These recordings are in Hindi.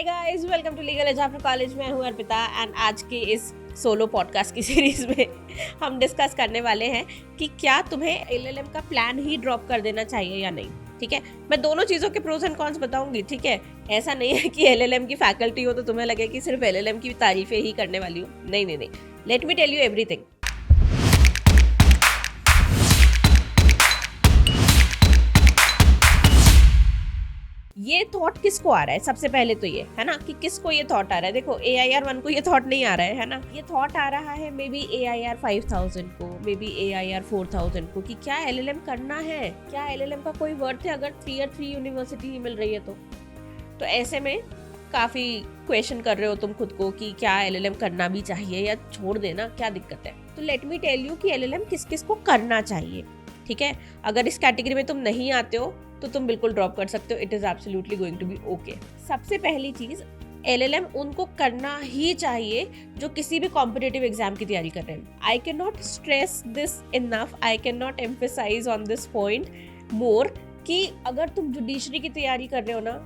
Hi guys, welcome to legal edge after college. मैं हूं अर्पिता एंड आज के इस सोलो पॉडकास्ट की सीरीज में हम डिस्कस करने वाले हैं कि क्या तुम्हें एलएलएम का प्लान ही ड्रॉप कर देना चाहिए या नहीं। ठीक है, मैं दोनों चीज़ों के प्रोज एंड कॉन्स बताऊंगी। ठीक है, ऐसा नहीं है कि एलएलएम की फैकल्टी हो तो तुम्हें लगे कि सिर्फ एलएलएम की तारीफें ही करने वाली हूँ। नहीं, let me tell you everything. ये थॉट किसको आ रहा है? सबसे पहले तो ये है ना कि किसको ये थॉट आ रहा है। देखो, AIR 1 को ये थॉट नहीं आ रहा है ना, ये थॉट आ रहा है मे बी AIR 5000 को, मे बी AIR 4000 को कि क्या LLM करना है, क्या LLM का कोई वर्थ है अगर Tier 3 यूनिवर्सिटी ही मिल रही है तो ऐसे में काफी क्वेश्चन कर रहे हो तुम खुद को कि क्या LLM करना भी चाहिए या छोड़ देना, क्या दिक्कत है। तो लेट मी टेल यू कि LLM किस किस को करना चाहिए। ठीक है, अगर इस कैटेगरी में तुम नहीं आते हो तो तुम बिल्कुल ड्रॉप कर सकते हो। It is absolutely going to be okay. सबसे पहली चीज, LLM उनको करना ही चाहिए जो किसी भी कॉम्पिटिटिव एग्जाम की तैयारी कर रहे हैं। I can not stress this enough, I can not emphasize on this point more कि अगर तुम जुडिशरी की तैयारी कर रहे हो ना,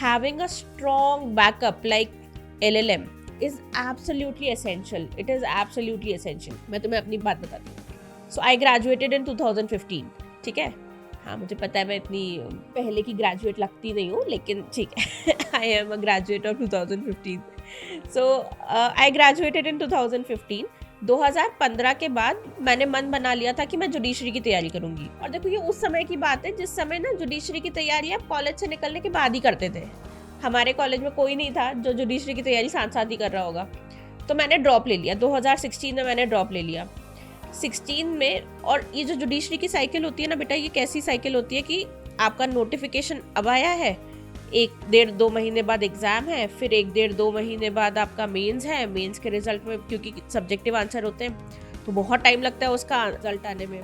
having a strong backup like LLM is absolutely essential. It is absolutely essential. मैं तुम्हें अपनी बात बताती हूँ। सो आई ग्रेजुएटेड इन 2015। ठीक है, हाँ मुझे पता है मैं इतनी पहले की ग्रेजुएट लगती नहीं हूँ, लेकिन ठीक है I am a graduate of 2015। So I graduated in 2015। 2015 के बाद मैंने मन बना लिया था कि मैं जुडिशरी की तैयारी करूंगी। और देखो, ये उस समय की बात है जिस समय ना जुडिशरी की तैयारी आप कॉलेज से निकलने के बाद ही करते थे। हमारे कॉलेज में कोई नहीं था जो जुडिशरी की तैयारी साथ साथ ही कर रहा होगा। तो मैंने ड्रॉप ले लिया 2016 में। मैंने ड्रॉप ले लिया 16 में। और ये जो जुडिशरी की साइकिल होती है ना बेटा, ये कैसी साइकिल होती है कि आपका नोटिफिकेशन अब आया है, 1-1.5-2 महीने बाद एग्जाम है, फिर 1-1.5-2 महीने बाद आपका मेंस है। मेंस के रिजल्ट में क्योंकि सब्जेक्टिव आंसर होते हैं तो बहुत टाइम लगता है उसका रिजल्ट आने में।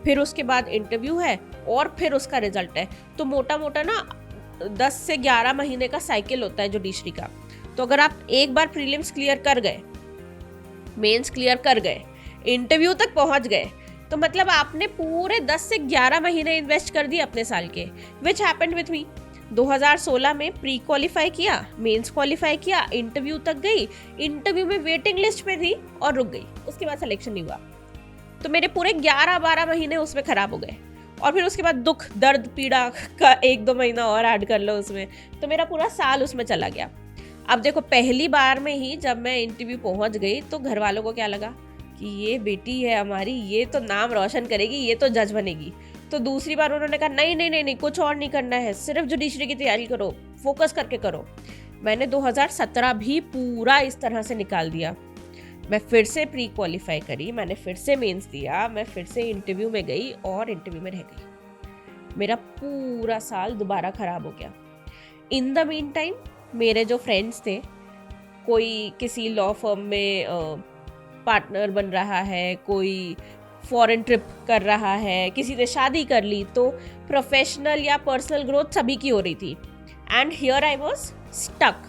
फिर उसके बाद इंटरव्यू है और फिर उसका रिजल्ट है। तो मोटा मोटा ना 10 से 11 महीने का साइकिल होता है जुडिशरी का। तो अगर आप एक बार प्रीलिम्स क्लियर कर गए, मेंस क्लियर कर गए, इंटरव्यू तक पहुंच गए, तो मतलब आपने पूरे 10 से 11 महीने इन्वेस्ट कर दिए अपने साल के। Which happened with me. 2016 में प्री क्वालिफाई किया, मेंस क्वालिफाई किया, इंटरव्यू तक गई, इंटरव्यू में वेटिंग लिस्ट पे थी और रुक गई। उसके बाद सिलेक्शन नहीं हुआ। तो मेरे पूरे 11-12 महीने उसमें खराब हो गए। और फिर उसके बाद दुख दर्द पीड़ा का 1-2 महीना और ऐड कर लो उसमें, तो मेरा पूरा साल उसमें चला गया। अब देखो, पहली बार में ही जब मैं इंटरव्यू पहुंच गई तो घर वालों को क्या लगा कि ये बेटी है हमारी, ये तो नाम रोशन करेगी, ये तो जज बनेगी। तो दूसरी बार उन्होंने कहा नहीं, कुछ और नहीं करना है, सिर्फ जुडिशरी की तैयारी करो, फोकस करके करो। मैंने 2017 भी पूरा इस तरह से निकाल दिया। मैं फिर से प्री क्वालिफाई करी, मैंने फिर से मेंस दिया, मैं फिर से इंटरव्यू में गई और इंटरव्यू में रह गई। मेरा पूरा साल दोबारा खराब हो गया। इन द मीन टाइम मेरे जो फ्रेंड्स थे, कोई किसी लॉ फर्म में पार्टनर बन रहा है, कोई फॉरेन ट्रिप कर रहा है, किसी ने शादी कर ली, तो प्रोफेशनल या पर्सनल ग्रोथ सभी की हो रही थी। And here I was stuck.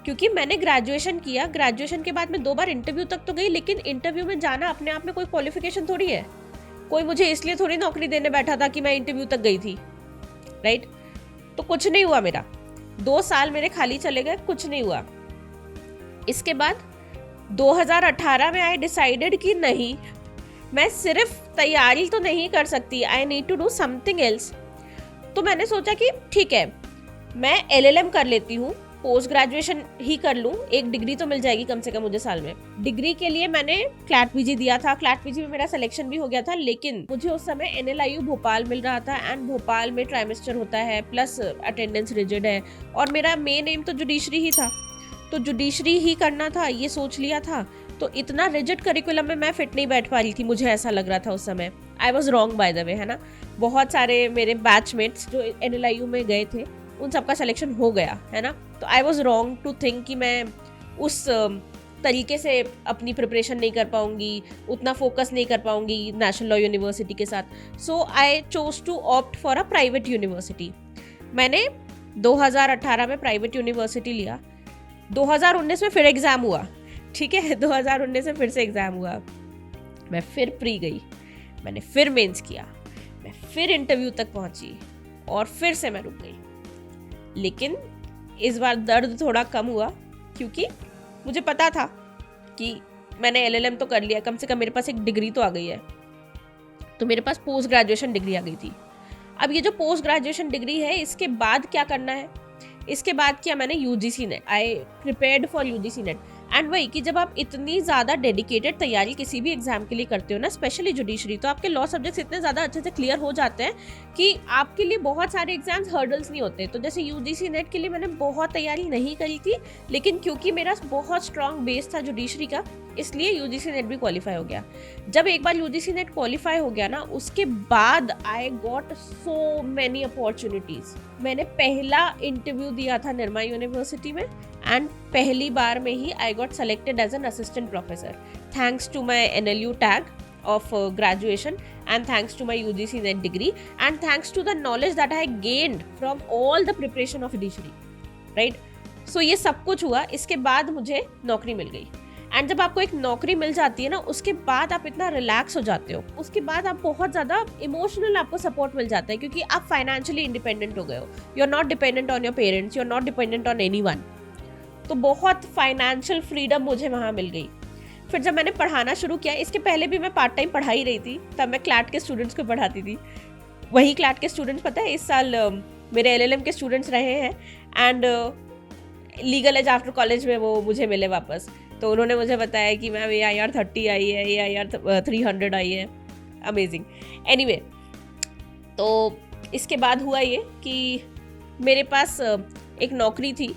क्योंकि मैंने ग्रेजुएशन किया, ग्रेजुएशन के बाद मैं 2 बार इंटरव्यू तक तो गई, लेकिन इंटरव्यू में जाना अपने आप में कोई क्वालिफिकेशन थोड़ी है। कोई मुझे इसलिए थोड़ी नौकरी देने बैठा था कि मैं इंटरव्यू तक गई थी, राइट। तो कुछ नहीं हुआ मेरा, 2 साल मेरे खाली चले गए, कुछ नहीं हुआ। इसके बाद 2018 में आई डिसाइडेड कि नहीं, मैं सिर्फ तैयारी तो नहीं कर सकती, I need to do something else. तो मैंने सोचा कि ठीक है, मैं LLM कर लेती हूँ, पोस्ट ग्रेजुएशन ही कर लूँ, एक डिग्री तो मिल जाएगी कम से कम मुझे साल में। डिग्री के लिए मैंने क्लैट PG दिया था, क्लैट PG में मेरा सिलेक्शन भी हो गया था, लेकिन मुझे उस समय NLIU भोपाल मिल रहा था एंड भोपाल में ट्राइमेस्टर होता है, प्लस अटेंडेंस रिजिड है, और मेरा मेन एम तो जुडिशरी ही था। तो जुडिशरी ही करना था, ये सोच लिया था। तो इतना रिजिड करिकुलम में मैं फिट नहीं बैठ पा रही थी, मुझे ऐसा लग रहा था उस समय। आई was wrong by the way, है ना। बहुत सारे मेरे बैचमेट्स जो NLIU में गए थे उन सबका सिलेक्शन हो गया, है ना। तो I was wrong to think कि मैं उस तरीके से अपनी प्रिपरेशन नहीं कर पाऊंगी, उतना फोकस नहीं कर पाऊंगी नेशनल लॉ यूनिवर्सिटी के साथ। So I chose to opt for a private university. मैंने 2018 में प्राइवेट यूनिवर्सिटी लिया। 2019 में फिर एग्ज़ाम हुआ, ठीक है, 2019 में फिर से एग्ज़ाम हुआ। मैं फिर प्री गई, मैंने फिर मेंस किया, मैं फिर इंटरव्यू तक पहुंची और फिर से मैं रुक गई। लेकिन इस बार दर्द थोड़ा कम हुआ, क्योंकि मुझे पता था कि मैंने LLM तो कर लिया, कम से कम मेरे पास एक डिग्री तो आ गई है। तो मेरे पास पोस्ट ग्रेजुएशन डिग्री आ गई थी। अब ये जो पोस्ट ग्रेजुएशन डिग्री है, इसके बाद क्या करना है? इसके बाद किया मैंने UGC net. I prepared for UGC net. And वही कि जब आप इतनी ज़्यादा डेडिकेटेड तैयारी किसी भी एग्जाम के लिए करते हो ना, स्पेशली जुडिशरी, तो आपके लॉ सब्जेक्ट्स इतने ज़्यादा अच्छे से क्लियर हो जाते हैं कि आपके लिए बहुत सारे एग्जाम्स हर्डल्स नहीं होते। तो जैसे UGC नेट के लिए मैंने बहुत तैयारी नहीं करी थी, लेकिन क्योंकि मेरा बहुत स्ट्रॉन्ग बेस था जुडिशरी का, इसलिए UGC नेट भी क्वालिफाई हो गया। जब एक बार UGC नेट क्वालिफाई हो गया ना, उसके बाद I got so many opportunities. मैंने पहला इंटरव्यू दिया था निर्मा यूनिवर्सिटी में, एंड पहली बार में ही I got selected as an assistant professor, thanks to my NLU tag of graduation, and thanks to my UGC net degree, and thanks to the knowledge that I gained from all the preparation of judiciary, right? So ये सब कुछ हुआ, इसके बाद मुझे नौकरी मिल गई। एंड जब आपको एक नौकरी मिल जाती है ना, उसके बाद आप इतना रिलैक्स हो जाते हो, उसके बाद आप बहुत ज़्यादा इमोशनल आपको सपोर्ट मिल जाता है, क्योंकि आप फाइनेंशियली इंडिपेंडेंट हो गए हो। You are not dependent on your parents, you are not dependent on anyone. तो बहुत फाइनेंशियल फ्रीडम मुझे वहाँ मिल गई। फिर जब मैंने पढ़ाना शुरू किया, इसके पहले भी मैं पार्ट टाइम पढ़ा ही रही थी, तब मैं क्लैट के स्टूडेंट्स को पढ़ाती थी। वही क्लैट के स्टूडेंट्स, पता है, इस साल मेरे LLM के स्टूडेंट्स रहे हैं, and legal edge after college में वो मुझे मिले वापस। तो उन्होंने मुझे बताया कि मैम AIR 30 आई है, AIR 300 आई है। अमेजिंग। एनीवे, तो इसके बाद हुआ ये कि मेरे पास एक नौकरी थी।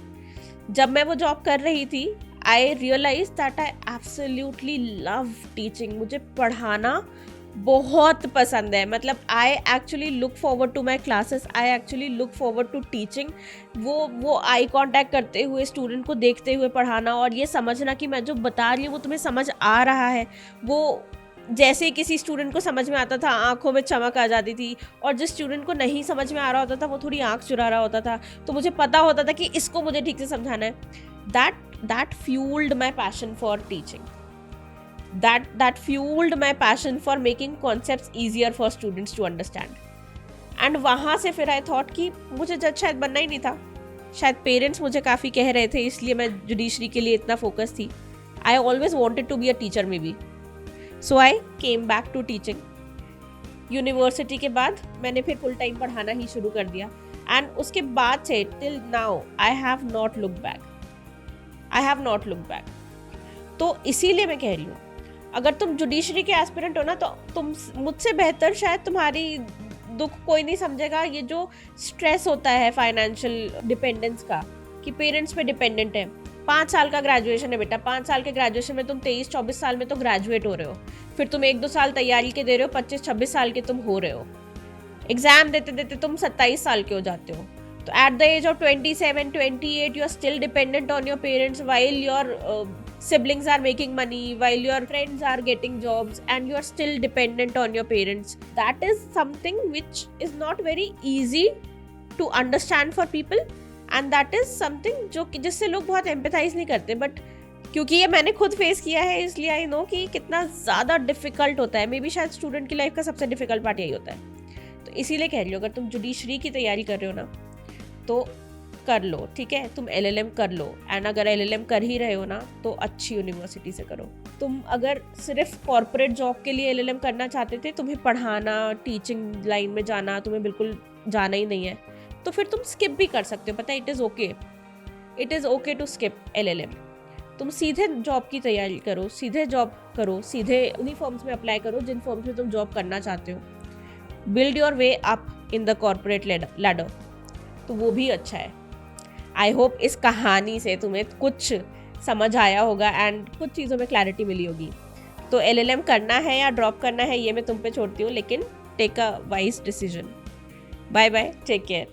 जब मैं वो जॉब कर रही थी, I realize that I absolutely love teaching. मुझे पढ़ाना बहुत पसंद है। मतलब I actually look forward to my classes, I actually look forward to teaching. वो आई कांटेक्ट करते हुए, स्टूडेंट को देखते हुए पढ़ाना, और ये समझना कि मैं जो बता रही हूँ वो तुम्हें समझ आ रहा है। वो जैसे किसी स्टूडेंट को समझ में आता था, आंखों में चमक आ जाती थी, और जिस स्टूडेंट को नहीं समझ में आ रहा होता था, वो थोड़ी आंख चुरा रहा होता था। तो मुझे पता होता था कि इसको मुझे ठीक से समझाना है। That fueled my passion for teaching. That fueled my passion for making concepts easier for students to understand. And वहाँ से फिर I thought कि मुझे जज शायद बनना ही नहीं था। शायद पेरेंट्स मुझे काफ़ी कह रहे थे, इसलिए मैं जुडिशरी के लिए इतना फोकस थी। I always wanted to be a teacher maybe. So I came back to teaching. University के बाद मैंने फिर फुल टाइम पढ़ाना ही शुरू कर दिया, एंड उसके बाद से till now I have not look back. तो इसीलिए मैं कह रही हूँ, अगर तुम जुडिशरी के एस्पिरेंट हो ना, तो तुम मुझसे बेहतर शायद तुम्हारी दुख कोई नहीं समझेगा। ये जो स्ट्रेस होता है फाइनेंशियल डिपेंडेंस का, कि पेरेंट्स पे डिपेंडेंट है। 5 साल का ग्रेजुएशन है बेटा, 5 साल के ग्रेजुएशन में तुम 23-24 साल में तो ग्रेजुएट हो रहे हो, फिर तुम 1-2 साल तैयारी के दे रहे हो, 25-26 साल के तुम हो रहे हो। एग्जाम देते देते तुम 27 साल के हो जाते हो। तो at the age of 27-28 you are still dependent on your parents, while your siblings are making money, while your friends are getting jobs, and you are still dependent on your parents. That is something which is not very easy to understand for people, and that is something जो जिससे लोग बहुत एम्पैथाइज नहीं करते। बट क्योंकि ये मैंने खुद फेस किया है, इसलिए आई नो कि कितना ज़्यादा डिफिकल्ट होता है। मे बी शायद स्टूडेंट की लाइफ का सबसे डिफिकल्ट पार्ट यही होता है। तो इसीलिए कह रही हूँ, अगर तुम जुडिशरी की तैयारी कर रहे हो ना, तो कर लो, ठीक है। तुम LLM कर लो, एंड अगर LLM कर ही रहे हो ना, तो अच्छी यूनिवर्सिटी से करो। तुम अगर सिर्फ कॉर्पोरेट जॉब के लिए LLM करना चाहते थे, तुम्हें पढ़ाना, टीचिंग लाइन में जाना तुम्हें बिल्कुल जाना ही नहीं है, तो फिर तुम स्किप भी कर सकते हो। पता है, it is okay to skip LLM। तुम सीधे जॉब की तैयारी करो, सीधे जॉब करो, सीधे उन्हीं फर्म्स में अप्लाई करो जिन फर्म्स में तुम जॉब करना चाहते हो। Build your way up in the corporate ladder, तो वो भी अच्छा है। आई होप इस कहानी से तुम्हें कुछ समझ आया होगा, एंड कुछ चीज़ों में क्लैरिटी मिली होगी। तो LLM करना है या ड्रॉप करना है, ये मैं तुम पे छोड़ती हूँ, लेकिन take a wise decision. Bye bye, take care.